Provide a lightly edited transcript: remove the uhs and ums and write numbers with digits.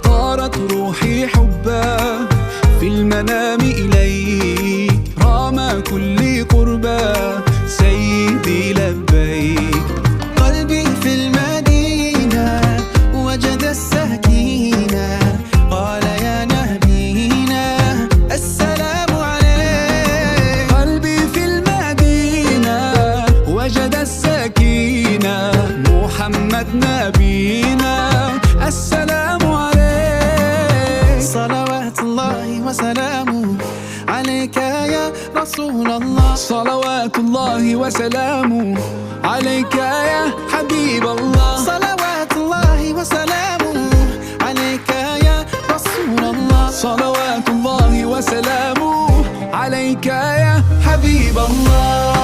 طارت روحي حبا في المنام إليك، رام كل قربا سيدي لبيك. قلبي في المدينة وجد السكينة، قال يا نبينا السلام عليك. قلبي في المدينة وجد السكينة، محمد نبينا السلام عليك. صلوات الله وسلامه عليك يا رسول الله. صلوات الله وسلامه عليك يا حبيب الله. صلوات الله وسلامه عليك يا رسول الله. صلوات الله وسلامه عليك يا حبيب الله.